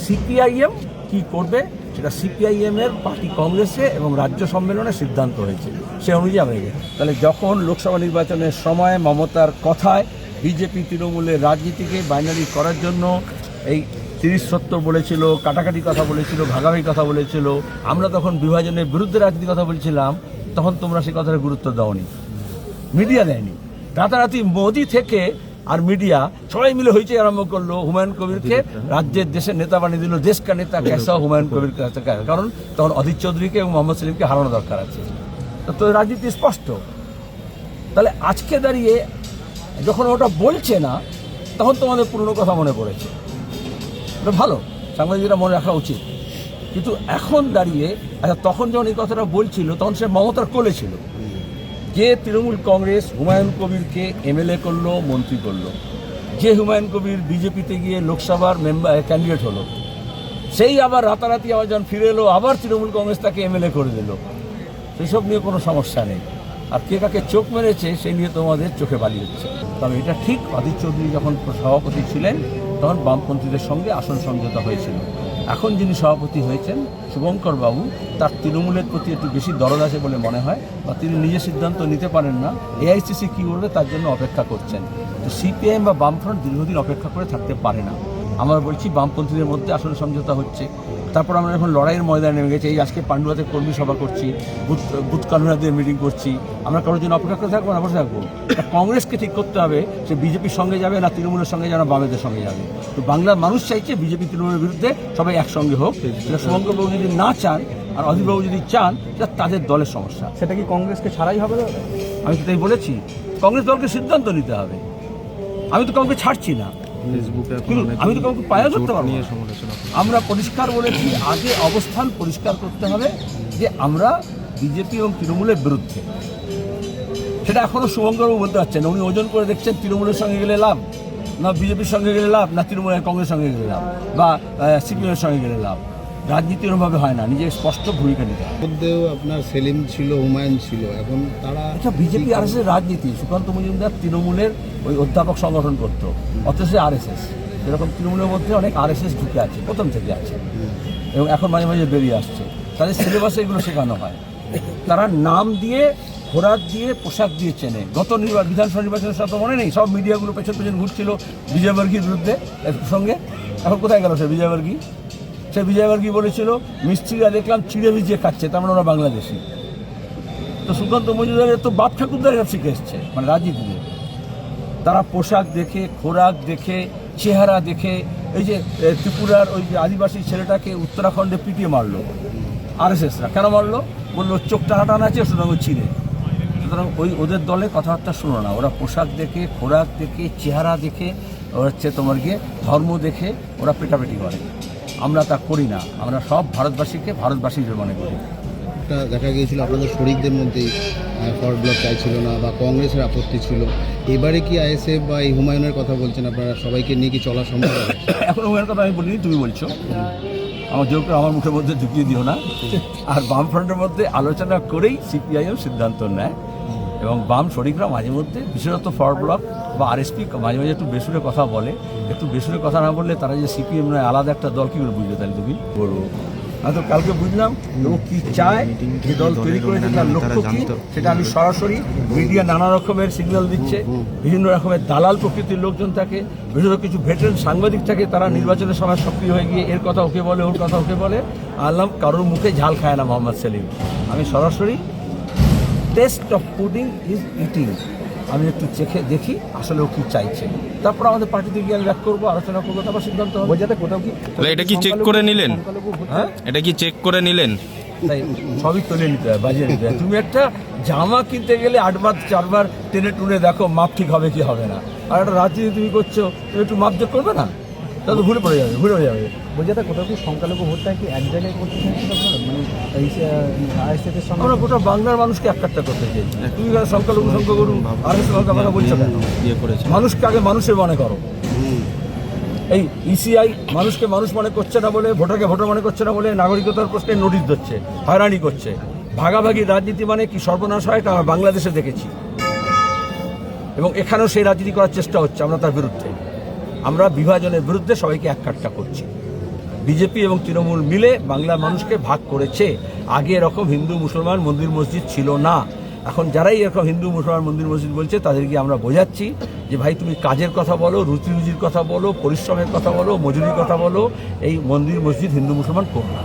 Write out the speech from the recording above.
CPIM কি করবে সেটা সিপিআইএমের পার্টি কংগ্রেসে এবং রাজ্য সম্মেলনে সিদ্ধান্ত হয়েছে, সে অনুযায়ী আমরা এগিয়ে। তাহলে যখন লোকসভা নির্বাচনের সময় মমতার কথায় বিজেপি তৃণমূলের রাজনীতিকে বাইনারি করার জন্য এই 30-70 বলেছিল, কাটাকাটি কথা বলেছিল, ভাগাভাগি কথা বলেছিল, আমরা তখন বিভাজনের বিরুদ্ধে রাজনীতির কথা বলছিলাম, তখন তোমরা সেই কথাটা গুরুত্ব দাওনি, মিডিয়া দেয়নি। রাতারাতি মোদি থেকে আর মিডিয়া সবাই মিলে হয়েছে আরম্ভ করলো, হুমায়ুন কবিরকে রাজ্যের দেশের নেতা বানিয়ে দিল, দেশ কা নেতা কেসা হুমায়ুন কবির, কারণ তখন অধীর চৌধুরীকে এবং মোহাম্মদ সেলিমকে হারানো দরকার আছে। তো রাজনীতি স্পষ্ট। তাহলে আজকে দাঁড়িয়ে যখন ওটা বলছে না, তখন তোমাদের পুরনো কথা মনে পড়েছে। ওটা ভালো, সাংবাদিকরা মনে রাখা উচিত। কিন্তু এখন দাঁড়িয়ে আচ্ছা, তখন যখন এই কথাটা বলছিল তখন সে মমতার কোলে ছিল, যে তৃণমূল কংগ্রেস হুমায়ুন কবিরকে এমএলএ করলো, মন্ত্রী করলো, যে হুমায়ুন কবির বিজেপিতে গিয়ে লোকসভার ক্যান্ডিডেট হলো, সেই আবার রাতারাতি আবার যখন ফিরে এলো আবার তৃণমূল কংগ্রেস তাকে এমএলএ করে দিল। সেসব নিয়ে কোনো সমস্যা নেই। আর কে কাকে চোখ মেরেছে সেই নিয়ে তোমাদের চোখে বালি হচ্ছে। তবে এটা ঠিক, অধীর চৌধুরী যখন সভাপতি ছিলেন তখন বামপন্থীদের সঙ্গে আসন সমঝোতা হয়েছিল। এখন যিনি সভাপতি হয়েছেন শুভঙ্কর বাবু, তার তৃণমূলের প্রতি একটু বেশি দরদ আছে বলে মনে হয়, বা তিনি নিজে সিদ্ধান্ত নিতে পারেন না, এআইসিসি কী বলবে তার জন্য অপেক্ষা করছেন। তো সিপিআইএম বা বামফ্রন্ট দীর্ঘদিন অপেক্ষা করে থাকতে পারে না। আমরা বলছি বামপন্থীদের মধ্যে আসন সমঝোতা হচ্ছে, তারপর আমরা এখন লড়াইয়ের ময়দানে নেমে গেছি। এই আজকে পান্ডুয়াতে কর্মী সভা করছি, বুথ কনভেনারদের মিটিং করছি। আমরা কারোর জন্য অপেক্ষা করে থাকবো না, বসে থাকবো? কংগ্রেসকে ঠিক করতে হবে সে বিজেপির সঙ্গে যাবে না তৃণমূলের সঙ্গে যাবে না বামেদের সঙ্গে যাবে। তো বাংলার মানুষ চাইছে বিজেপি তৃণমূলের বিরুদ্ধে সবাই একসঙ্গে হোক। সেটা শুভঙ্করবাবু যদি না চান আর অধীরবাবু যদি চান, সেটা তাদের দলের সমস্যা। সেটা কি কংগ্রেসকে ছাড়াই হবে? আমি তো তাই বলেছি, কংগ্রেস দলকে সিদ্ধান্ত নিতে হবে। আমি তো কাউকে ছাড়ছি না, আমি তো কাউকে পায়া করতে পারবো না। আমরা পরিষ্কার বলেছি, আগে অবস্থান পরিষ্কার করতে হবে যে আমরা বিজেপি এবং তৃণমূলের বিরুদ্ধে। সেটা এখনও শুভঙ্করবাবু বলতে পারছেন না। উনি ওজন করে দেখছেন তৃণমূলের সঙ্গে গেলে লাভ, না বিজেপির সঙ্গে গেলে লাভ, না তৃণমূলের কংগ্রেসের সঙ্গে গেলে লাভ, বা সিপিএমের সঙ্গে গেলে লাভ। রাজনীতি এরকমভাবে হয় না, নিজের স্পষ্ট ভূমিকা নিতে হয়। মধ্যেও আপনার সেলিম ছিল, হুমায়ুন ছিল, এখন তারা আচ্ছা, বিজেপি আরএসএস রাজনীতি। সুকান্ত মজুমদার তৃণমূলের ওই অধ্যাপক সংগঠন করতো, অথচ আরএসএস। এরকম তৃণমূলের মধ্যে অনেক আরএসএস ঢুকে আছে, প্রথম থেকে আছে, এবং এখন মাঝে মাঝে বেরিয়ে আসছে। তাদের সিলেবাসে এগুলো শেখানো হয়। তারা নাম দিয়ে, খোরাক দিয়ে, পোশাক দিয়ে চেনে। গত বিধানসভা নির্বাচনের সাথে মনে নেই, সব মিডিয়াগুলো পেছন পেছন ঘুরছিল বিজয়বর্গীর বিরুদ্ধে এর সঙ্গে। এখন কোথায় গেল সে বিজয়বর্গী? সে বিজয়বর্গী বলেছিল মিস্ত্রিরা দেখলাম চিড়ে ভিজিয়ে খাচ্ছে, তার মানে ওরা বাংলাদেশি। তো সুকান্ত মজুমদারের তো বাপ ঠাকুরদার শিখে এসছে, মানে রাজনীতিতে। তারা পোশাক দেখে, খোরাক দেখে, চেহারা দেখে। এই যে ত্রিপুরার ওই যে আদিবাসী ছেলেটাকে উত্তরাখণ্ডে পিটিয়ে মারলো আরএসএসরা, কেন মারলো? বললো চোখটা হাঁটানো আছে, সুতরাং চিনে। সুতরাং ওদের দলে কথাবার্তা শোনো না, ওরা পোশাক দেখে, খোরাক দেখে, চেহারা দেখে, ওরা হচ্ছে তোমার গিয়ে ধর্ম দেখে ওরা পেটাপেটি করে। আমরা তা করি না, আমরা সব ভারতবাসীকে ভারতবাসী মনে করি। একটা দেখা গিয়েছিল আপনাদের শরিকদের মধ্যেই ফরওয়ার্ড ব্লক চাইছিল না, বা কংগ্রেসের আপত্তি ছিল। এবারে কি আইএসএফ বা এই হুমায়ুনের কথা বলছেন, আপনারা সবাইকে নিয়ে কি চলা সম্ভব হবে? এখন হুমায়ুনের কথা আমি বলিনি, তুমি বলছো। আমার যোগ আমার মুখের মধ্যে ঢুকিয়ে দিও না। আর বামফ্রন্টের মধ্যে আলোচনা করেই সিপিআইএম সিদ্ধান্ত নেয়, এবং বাম শরিকরা মাঝে মধ্যে, বিশেষত ফরওয়ার্ড ব্লক বা আরএসপি মাঝে মাঝে একটু বেসুরে কথা বলে। একটু বেসুরে কথা না বললে তারা যে সিপিএম নয় আলাদা একটা দল কী করে বুঝবে? তাহলে তুমি বলবো। আমি তো কালকে বুঝলাম ও কী চায়, যে দল তৈরি করেছে তার লক্ষ্য কী, সেটা আমি সরাসরি মিডিয়া নানা রকমের সিগন্যাল দিচ্ছে। বিভিন্ন রকমের দালাল প্রকৃতির লোকজন থাকে, বিশেষত কিছু ভেটারেন সাংবাদিক থাকে, তারা নির্বাচনের সময় সক্রিয় হয়ে গিয়ে এর কথা ওকে বলে, ওর কথা ওকে বলে। আল্লাহ কারোর মুখে ঝাল খায় না মোহাম্মদ সেলিম। আমি সরাসরি test of pudding is eating, আমি একটু চেখে দেখি আসলে ও কী চাইছে, তারপর আমাদের পার্টিতে গিয়ে আমি ব্যাক করবো, আলোচনা করবো, তারপর সিদ্ধান্ত হবে। যাতে কোথাও কি এটা কি চেক করে নিলেন? হ্যাঁ, এটা কি চেক করে নিলেন? তাই সবই তুলে নিতে হয়, বাজিয়ে নিতে হয়। তুমি একটা জামা কিনতে গেলে 8বার 4বার টেনে টুনে দেখো মাপ ঠিক হবে কি হবে না। আর একটা রাজনীতি তুমি করছো, তুমি একটু মাপ যোগ করবে না, তাহলে ঘুরে পড়ে যাবে, ঘুরে যাবে। বোঝাতে কোথাও কি সংখ্যালঘু ভোটটা কি এক জায়গায় করতে চাইছেন আপনারা, মানে এই আইএসএফের সঙ্গে? আমরা গোটা বাংলার মানুষকে একাট্টা করতে চাইছি। তুমি সংখ্যালঘু সংখ্যাগুরু আর কথা বলছো কেন? মানুষকে আগে মানুষের মনে করো। এই ইসিআই মানুষকে মানুষ মনে করছে না বলে, ভোটারকে ভোটার মনে করছে না বলে নাগরিকতার প্রশ্নে নোটিশ দিচ্ছে, হয়রানি করছে। ভাগাভাগি রাজনীতি মানে কি সর্বনাশ হয়, এটা আমরা বাংলাদেশে দেখেছি, এবং এখানেও সেই রাজনীতি করার চেষ্টা হচ্ছে। আমরা তার বিরুদ্ধে, আমরা বিভাজনের বিরুদ্ধে, সবাইকে এক কাট্টা করছি। বিজেপি এবং তৃণমূল মিলে বাংলার মানুষকে ভাগ করেছে। আগে এরকম হিন্দু মুসলমান মন্দির মসজিদ ছিল না। এখন যারাই এরকম হিন্দু মুসলমান মন্দির মসজিদ বলছে তাদেরকে আমরা বোঝাচ্ছি যে ভাই তুমি কাজের কথা বলো, রুচি রুজির কথা বলো, পরিশ্রমের কথা বলো, মজুরির কথা বলো, এই মন্দির মসজিদ হিন্দু মুসলমান করো না।